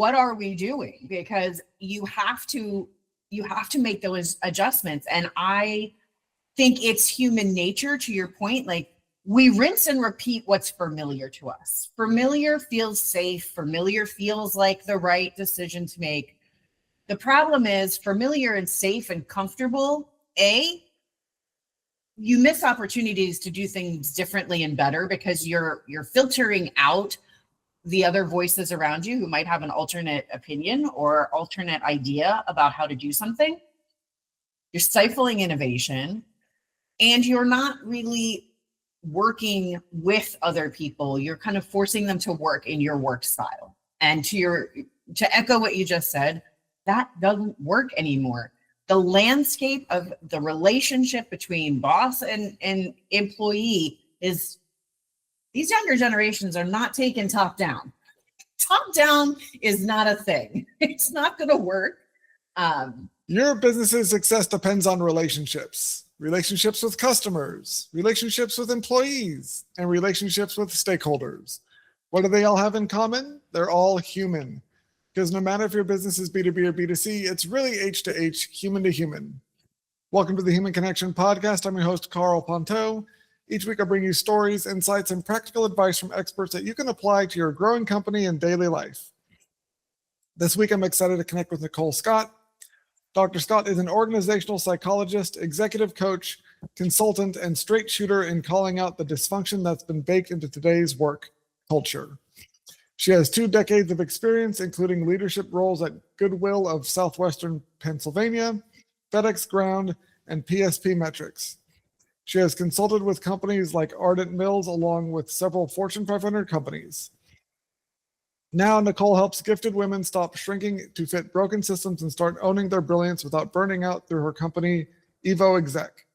what are we doing? Because you have to make those adjustments. And I think it's human nature, to your point. Like, we rinse and repeat what's familiar to us. Familiar feels safe. Familiar feels like the right decision to make. The problem is familiar and safe and comfortable. You miss opportunities to do things differently and better because you're filtering out the other voices around you who might have an alternate opinion or alternate idea about how to do something. You're stifling innovation, and you're not really working with other people. You're kind of forcing them to work in your work style. And to echo what you just said, that doesn't work anymore. The landscape of the relationship between boss and employee is, these younger generations are not taking top down. Top down is not a thing. It's not going to work. Your business's success depends on relationships with customers, relationships with employees, and relationships with stakeholders. What do they all have in common? They're all human. Because no matter if your business is B2B or B2C, it's really H to H, human to human. Welcome to the Human Connection Podcast. I'm your host, Carl Ponto. Each week I bring you stories, insights, and practical advice from experts that you can apply to your growing company and daily life. This week I'm excited to connect with Nicole Scott. Dr. Scott is an organizational psychologist, executive coach, consultant, and straight shooter in calling out the dysfunction that's been baked into today's work culture. She has 2 decades of experience, including leadership roles at Goodwill of Southwestern Pennsylvania, FedEx Ground, and PSP Metrics. She has consulted with companies like Ardent Mills, along with several Fortune 500 companies. Now, Nicole helps gifted women stop shrinking to fit broken systems and start owning their brilliance without burning out through her company, Evo Exec.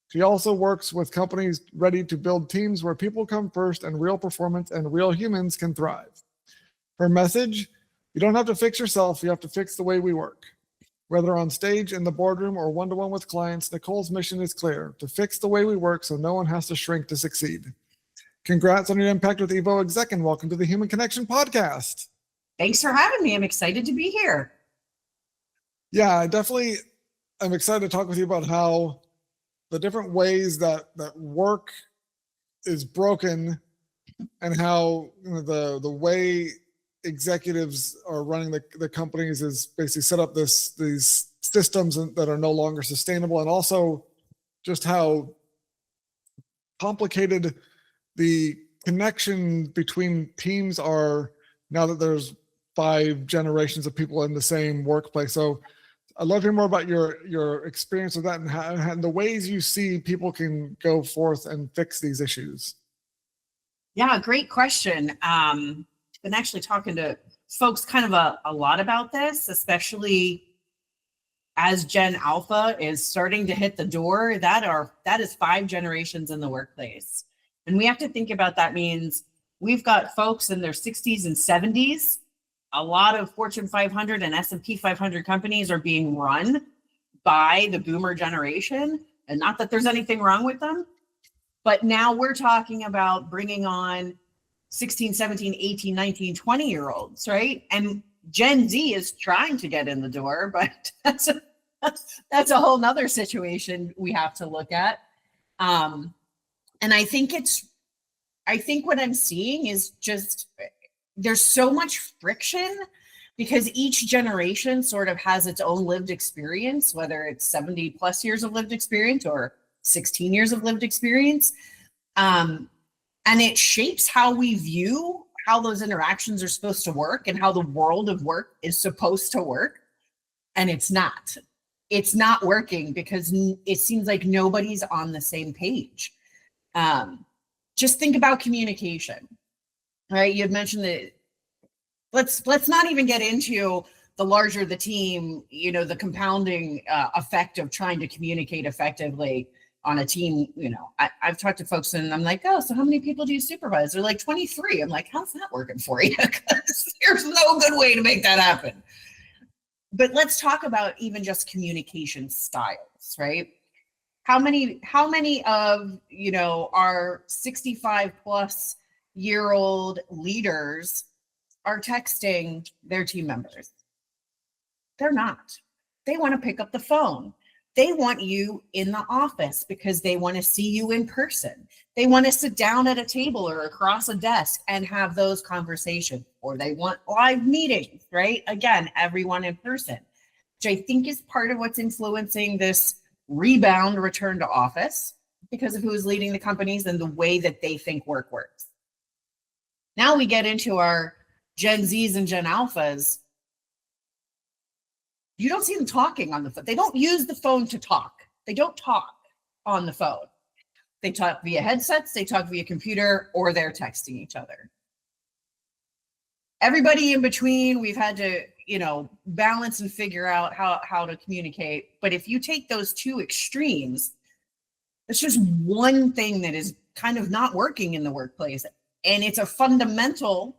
She also works with companies ready to build teams where people come first and real performance and real humans can thrive. Her message: you don't have to fix yourself, you have to fix the way we work. Whether on stage, in the boardroom, or one-to-one with clients, Nicole's mission is clear: to fix the way we work so no one has to shrink to succeed. Congrats on your impact with Evo Exec, and welcome to the Human Connection Podcast. Thanks for having me. I'm excited to be here. Yeah, I'm excited to talk with you about how the different ways that work is broken, and how the way executives are running the companies is basically set up these systems that are no longer sustainable, and also just how complicated the connection between teams are now that there's 5 generations of people in the same workplace. So I'd love to hear more about your experience with that and the ways you see people can go forth and fix these issues. Yeah, great question. Been actually talking to folks kind of a lot about this, especially as Gen Alpha is starting to hit the door. That is 5 generations in the workplace. And we have to think about that means we've got folks in their 60s and 70s. A lot of Fortune 500 and S&P 500 companies are being run by the boomer generation. And not that there's anything wrong with them, but now we're talking about bringing on 16, 17, 18, 19, 20-year-olds, right? And Gen Z is trying to get in the door, but that's a whole nother situation we have to look at. And I think what I'm seeing is just there's so much friction because each generation sort of has its own lived experience, whether it's 70 plus years of lived experience or 16 years of lived experience. And it shapes how we view how those interactions are supposed to work and how the world of work is supposed to work. And it's not working because it seems like nobody's on the same page. Just think about communication, right? You had mentioned that. Let's not even get into the larger the team, the compounding effect of trying to communicate effectively on a team. I've talked to folks and I'm like, oh, so how many people do you supervise? They're like 23. I'm like, how's that working for you? Because there's no good way to make that happen. But let's talk about even just communication styles, right? How many of, our 65 plus year old leaders are texting their team members. They're not. They want to pick up the phone. They want you in the office because they want to see you in person. They want to sit down at a table or across a desk and have those conversations, or they want live meetings, right? Again, everyone in person, which I think is part of what's influencing this rebound return to office because of who's leading the companies and the way that they think work works. Now we get into our Gen Zs and Gen Alphas. You don't see them talking on the phone. They don't use the phone to talk. They don't talk on the phone. They talk via headsets, they talk via computer, or they're texting each other. Everybody in between, we've had to, balance and figure out how to communicate. But if you take those two extremes, it's just one thing that is kind of not working in the workplace. And it's a fundamentally,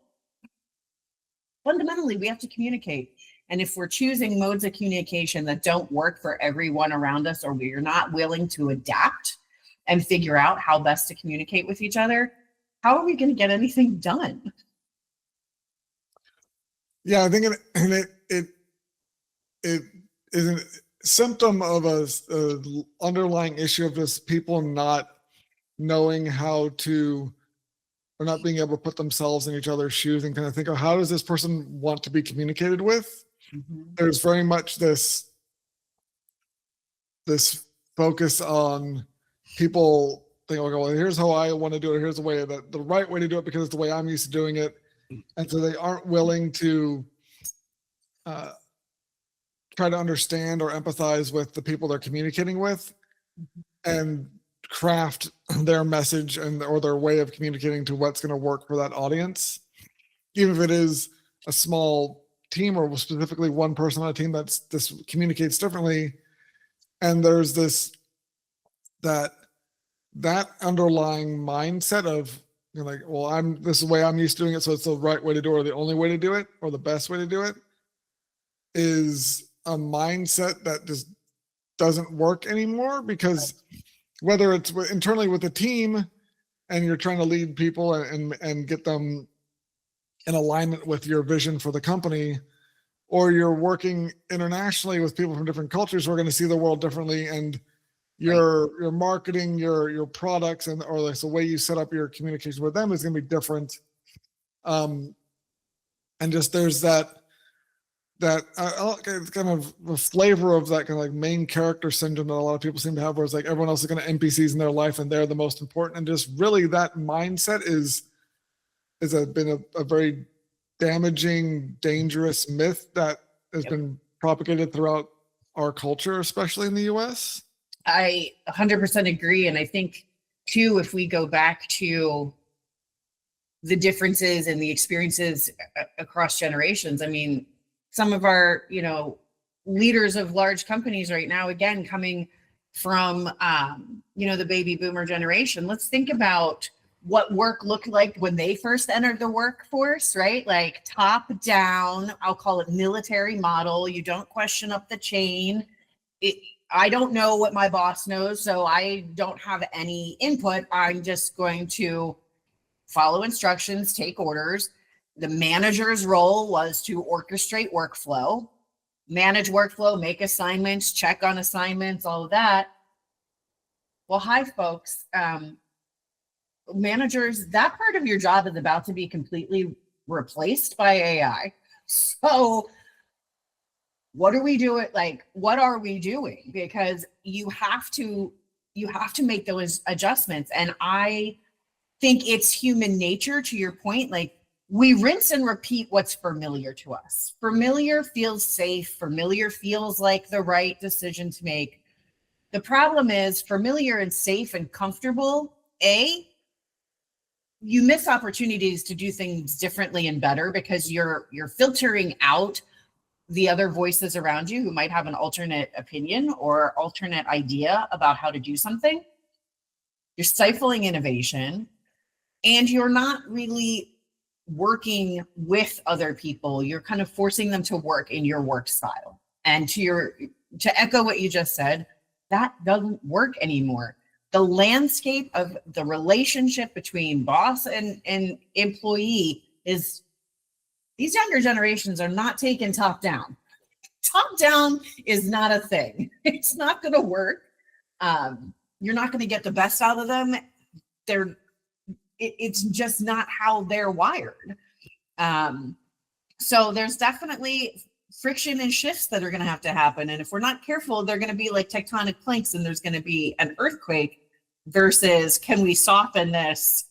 we have to communicate. And if we're choosing modes of communication that don't work for everyone around us, or we're not willing to adapt and figure out how best to communicate with each other, how are we going to get anything done? Yeah, I think it is a symptom of a underlying issue of just people not knowing how to, or not being able to put themselves in each other's shoes and kind of think, oh, how does this person want to be communicated with? Mm-hmm. There's very much this focus on people thinking, okay, well, here's how I want to do it. Here's the way that the right way to do it because it's the way I'm used to doing it. And so they aren't willing to try to understand or empathize with the people they're communicating with, and craft their message or their way of communicating to what's going to work for that audience, even if it is a small team or specifically one person on a team that communicates differently. And there's that underlying mindset of, like, well, this is the way I'm used to doing it, so it's the right way to do it, or the only way to do it, or the best way to do it, is a mindset that just doesn't work anymore. Because whether it's internally with the team and you're trying to lead people and get them in alignment with your vision for the company, or you're working internationally with people from different cultures who are going to see the world differently, and your marketing, your products, or like the way you set up your communication with them is going to be different. And just there's that kind of a flavor of that kind of like main character syndrome that a lot of people seem to have, where it's like everyone else is going to NPCs in their life and they're the most important. And just really that mindset been a very damaging, dangerous myth that has been propagated throughout our culture, especially in the US. I 100% agree. And I think too, if we go back to the differences and the experiences across generations, I mean, some of our, leaders of large companies right now, again, coming from, the baby boomer generation, let's think about what work looked like when they first entered the workforce, right? Like top down, I'll call it military model. You don't question up the chain. I don't know what my boss knows, so I don't have any input. I'm just going to follow instructions, take orders. The manager's role was to orchestrate workflow, manage workflow, make assignments, check on assignments, all of that. Well, hi, folks. Managers, that part of your job is about to be completely replaced by AI. So what are we doing? Like, what are we doing? Because you have to make those adjustments. And I think it's human nature, to your point. Like, we rinse and repeat what's familiar to us. Familiar feels safe. Familiar feels like the right decision to make. The problem is familiar and safe and comfortable, you miss opportunities to do things differently and better because you're filtering out the other voices around you who might have an alternate opinion or alternate idea about how to do something. You're stifling innovation, and you're not really working with other people. You're kind of forcing them to work in your work style. And to echo what you just said, that doesn't work anymore. The landscape of the relationship between boss and employee is These younger generations are not taking top down. Top down is not a thing. It's not going to work. You're not going to get the best out of them. It's just not how they're wired. So there's definitely friction and shifts that are going to have to happen. And if we're not careful, they're going to be like tectonic plates and there's going to be an earthquake versus can we soften this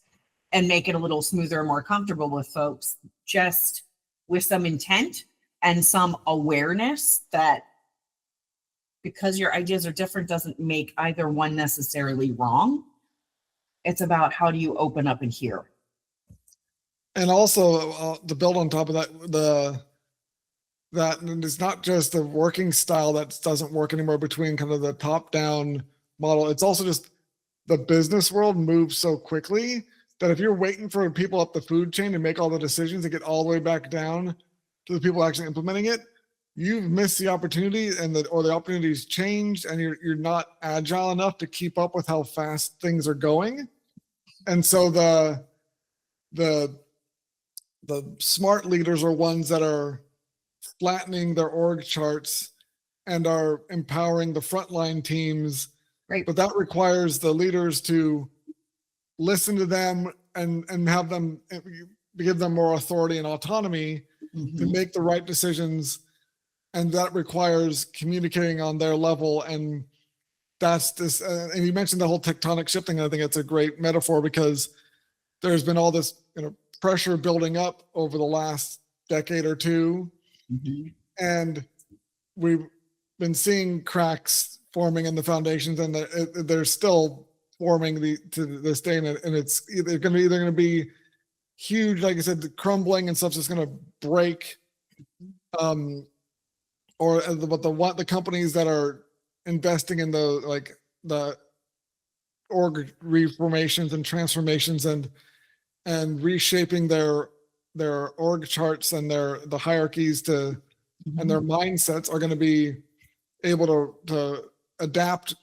and make it a little smoother and more comfortable with folks, just with some intent and some awareness that because your ideas are different doesn't make either one necessarily wrong. It's about how do you open up and hear. And also to build on top of that, that it's not just the working style that doesn't work anymore between kind of the top-down model. It's also just the business world moves so quickly that if you're waiting for people up the food chain to make all the decisions and get all the way back down to the people actually implementing it, you've missed the opportunity or the opportunity's changed and you're not agile enough to keep up with how fast things are going. And so the smart leaders are ones that are flattening their org charts and are empowering the frontline teams. Right. But that requires the leaders to listen to them and have them give them more authority and autonomy to make the right decisions. And that requires communicating on their level. And that's this, and you mentioned the whole tectonic shifting. I think it's a great metaphor because there's been all this, pressure building up over the last decade or two. And we've been seeing cracks forming in the foundations and they're still forming to this day. And it's either going to be huge, like I said, the crumbling and stuff's just going to break. Or the companies that are investing in the org reformations and transformations and reshaping their org charts and the hierarchies and their mindsets are going to be able to adapt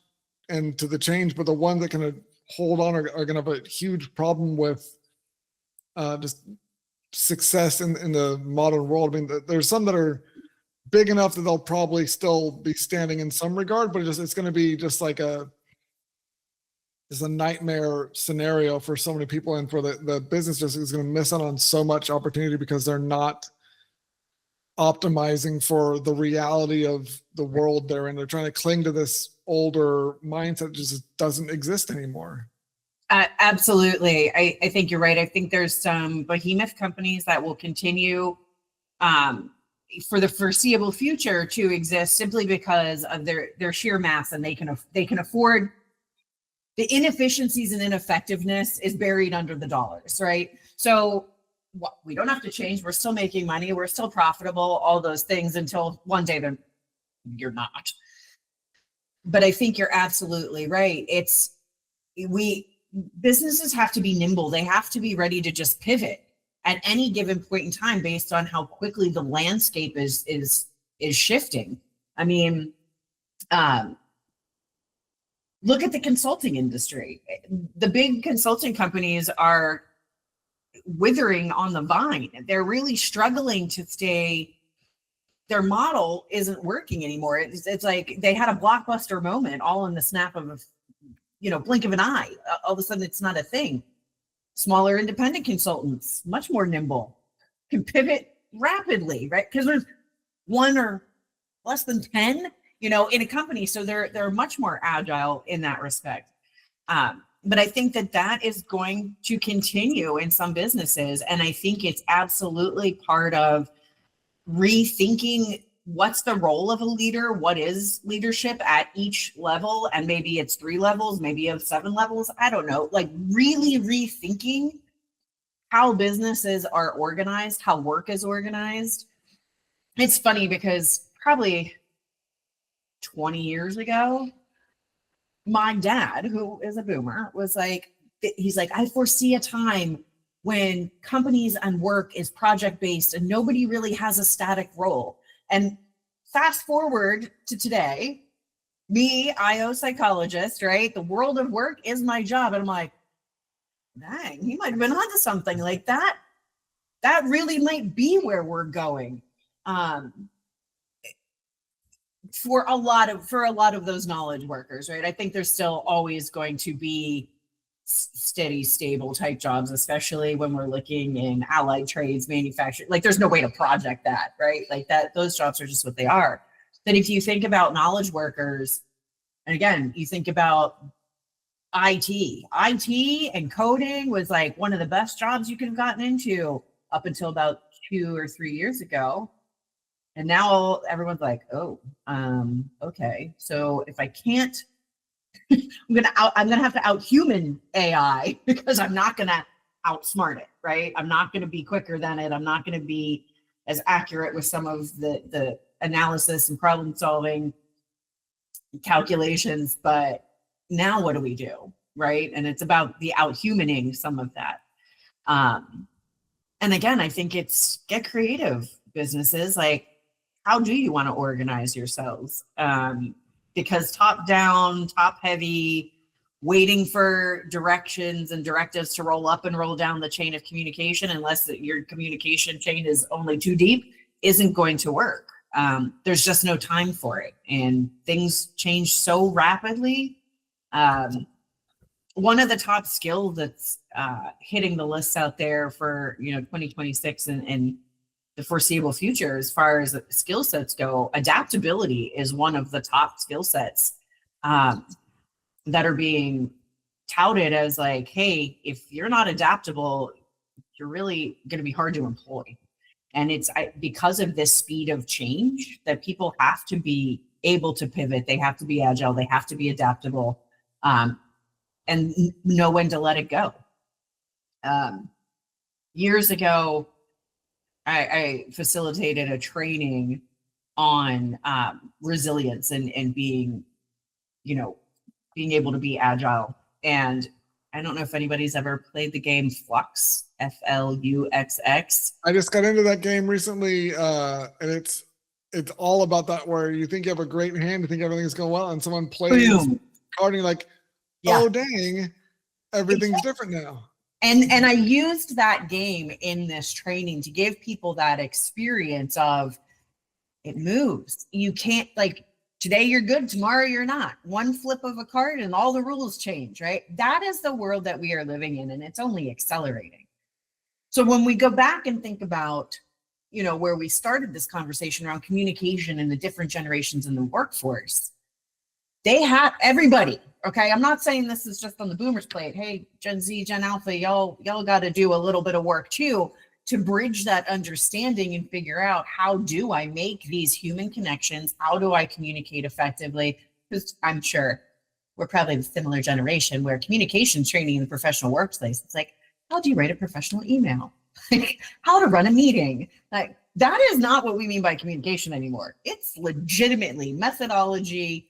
and to the change. But the ones that can hold on are going to have a huge problem with just success in the modern world. I mean, there's some that are big enough that they'll probably still be standing in some regard, but it's going to be just like it's a nightmare scenario for so many people, and for the business just is going to miss out on so much opportunity because they're not optimizing for the reality of the world they're in. They're trying to cling to this older mindset that just doesn't exist anymore. Absolutely. I think you're right. I think there's some behemoth companies that will continue for the foreseeable future to exist simply because of their sheer mass, and they can afford the inefficiencies and ineffectiveness is buried under the dollars, right? So we don't have to change. We're still making money. We're still profitable, all those things until one day you're not. But I think you're absolutely right. Businesses have to be nimble. They have to be ready to just pivot at any given point in time based on how quickly the landscape is shifting. I mean, look at the consulting industry. The big consulting companies are withering on the vine. They're really struggling to stay. Their model isn't working anymore. It's like they had a blockbuster moment all in the snap of, blink of an eye. All of a sudden, it's not a thing. Smaller independent consultants, much more nimble, can pivot rapidly, right? Because there's one or less than 10, in a company. So they're much more agile in that respect. But I think that is going to continue in some businesses. And I think it's absolutely part of rethinking what's the role of a leader, what is leadership at each level, and maybe it's 3 levels, maybe you have 7 levels, I don't know, like really rethinking how businesses are organized, how work is organized. It's funny because probably 20 years ago, my dad, who is a boomer, he's like, I foresee a time when companies and work is project-based and nobody really has a static role. And fast forward to today, me, IO psychologist, right? The world of work is my job. And I'm like, dang, he might have been onto something like that. that really might be where we're going. For a lot of those knowledge workers, right? I think there's still always going to be steady, stable type jobs, especially when we're looking in allied trades, manufacturing. Like there's no way to project that, right? Like that, those jobs are just what they are. But if you think about knowledge workers, and again, you think about IT and coding was like one of the best jobs you could have gotten into up until about 2 or 3 years ago. And now everyone's like, oh, okay. So if I can't, I'm gonna have to out-human AI because I'm not gonna outsmart it, right? I'm not gonna be quicker than it. I'm not gonna be as accurate with some of the analysis and problem solving calculations. But now what do we do, right? And it's about the out-humaning some of that. And again, I think it's get creative, businesses. Like, how do you want to organize yourselves? Because top down, top heavy, waiting for directions and directives to roll up and roll down the chain of communication, unless your communication chain is only too deep, isn't going to work. There's just no time for it. And things change so rapidly. One of the top skills that's hitting the lists out there for 2026 and the foreseeable future, as far as skill sets go, adaptability is one of the top skill sets that are being touted as like, hey, if you're not adaptable, you're really going to be hard to employ. And it's because of this speed of change that people have to be able to pivot. They have to be agile. They have to be adaptable, and know when to let it go. Years ago, I facilitated a training on resilience and being able to be agile. And I don't know if anybody's ever played the game Flux, Fluxx. I just got into that game recently, and it's all about that, where you think you have a great hand, you think everything's going well, and someone plays card and you're like, oh dang, everything's different now. And I used that game in this training to give people that experience of it moves. You can't, like, today you're good, tomorrow you're not. One flip of a card and all the rules change, right? That is the world that we are living in, and it's only accelerating. So when we go back and think about, where we started this conversation around communication and the different generations in the workforce, they have everybody. Okay, I'm not saying this is just on the boomers' plate. Hey, Gen Z, Gen Alpha, y'all got to do a little bit of work too to bridge that understanding and figure out, how do I make these human connections? How do I communicate effectively? Because I'm sure we're probably the similar generation where communication training in the professional workplace, it's like, how do you write a professional email? Like, how to run a meeting? Like, that is not what we mean by communication anymore. It's legitimately methodology.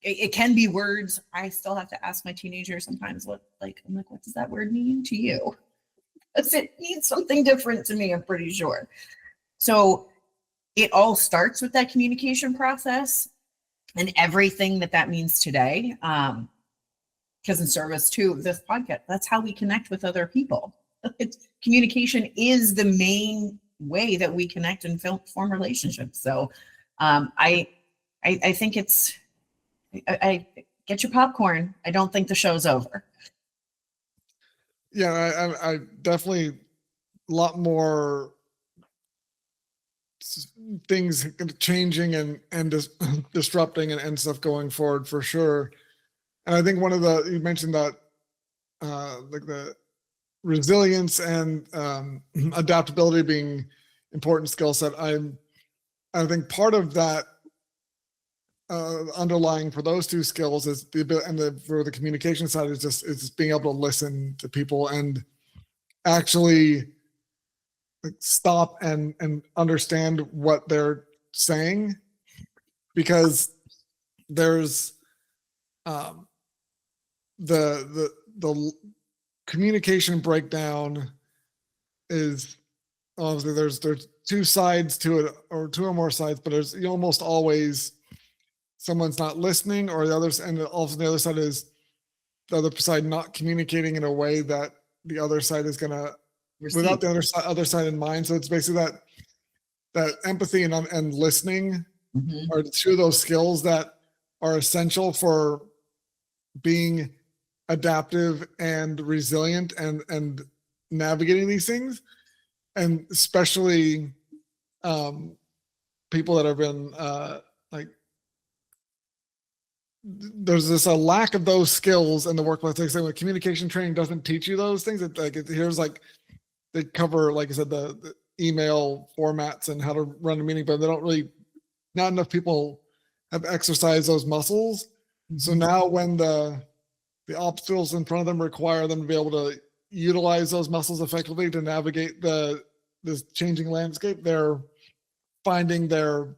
It can be words. I still have to ask my teenager sometimes what does that word mean to you? Does it mean something different to me? I'm pretty sure. So it all starts with that communication process and everything that means today. Because in service to this podcast, that's how we connect with other people. Communication is the main way that we connect and form relationships. So I think it's, I get your popcorn. I don't think the show's over. Yeah, I definitely a lot more things changing and disrupting and stuff going forward for sure. And I think you mentioned that like the resilience and adaptability being important skill set. I think part of that underlying for those two skills is the ability, and for the communication side is just being able to listen to people and actually stop and understand what they're saying, because there's the communication breakdown is obviously there's two sides to it, or two or more sides, but there's almost always someone's not listening, or the others, and also the other side is the other side not communicating in a way that the other side is going to without the other side in mind. So it's basically that empathy and listening are two of those skills that are essential for being adaptive and resilient and navigating these things. And especially people that have been there's a lack of those skills in the workplace. Like I said, when communication training doesn't teach you those things, here's like they cover, like I said, the email formats and how to run a meeting, but they don't really, not enough people have exercised those muscles. So now when the obstacles in front of them require them to be able to utilize those muscles effectively to navigate this changing landscape, they're finding their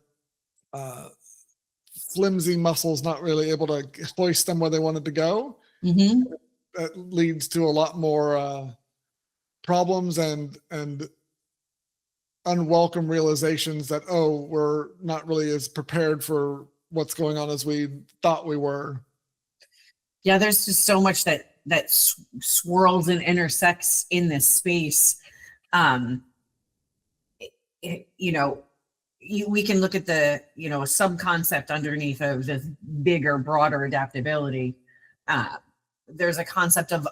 flimsy muscles not really able to hoist them where they wanted to go. That leads to a lot more problems and unwelcome realizations that, oh, we're not really as prepared for what's going on as we thought we were. Yeah, there's just so much that swirls and intersects in this space. We can look at the, a sub-concept underneath of this bigger, broader adaptability. There's a concept of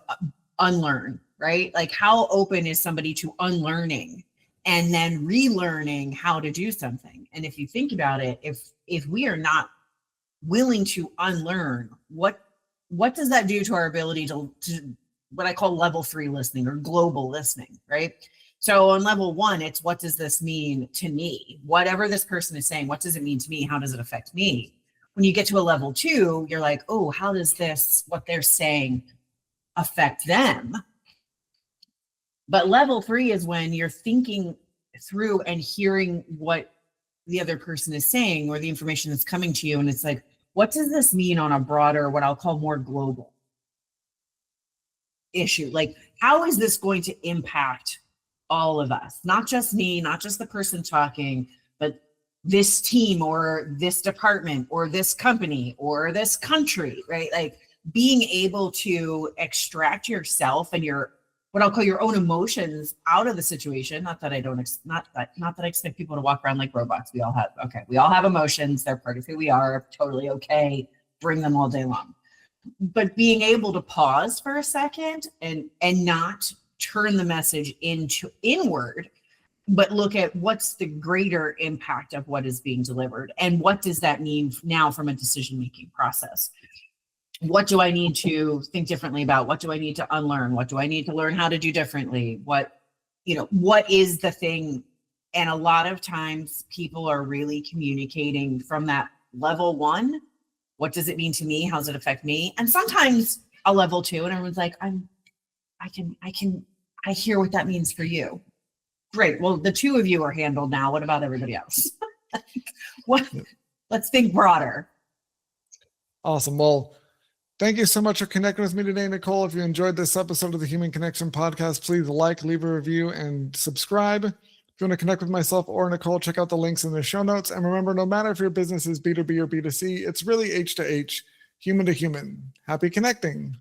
unlearn, right? Like, how open is somebody to unlearning and then relearning how to do something? And if you think about it, if we are not willing to unlearn, what does that do to our ability to what I call level 3 listening or global listening, right? So on level 1, it's, what does this mean to me? Whatever this person is saying, what does it mean to me? How does it affect me? When you get to a level 2, you're like, oh, how does what they're saying affect them? But level 3 is when you're thinking through and hearing what the other person is saying or the information that's coming to you. And it's like, what does this mean on a broader, what I'll call more global issue? Like, how is this going to impact all of us? Not just me, not just the person talking, but this team or this department or this company or this country, right? Like, being able to extract yourself and what I'll call your own emotions out of the situation. Not that I expect people to walk around like robots. We all have emotions. They're part of who we are. Totally okay. Bring them all day long. But being able to pause for a second and not turn the message inward, but look at what's the greater impact of what is being delivered, and what does that mean now from a decision-making process? What do I need to think differently about? What do I need to unlearn? What do I need to learn how to do differently? What is the thing? And a lot of times people are really communicating from that level 1. What does it mean to me? How does it affect me? And sometimes a level 2 and everyone's like, I hear what that means for you. Great. Well, the 2 of you are handled now. What about everybody else? Let's think broader. Awesome. Well, thank you so much for connecting with me today, Nicole. If you enjoyed this episode of the Human Connection Podcast, please leave a review, and subscribe. If you want to connect with myself or Nicole, check out the links in the show notes. And remember, no matter if your business is B2B or B2C, it's really H to H, human to human. Happy connecting.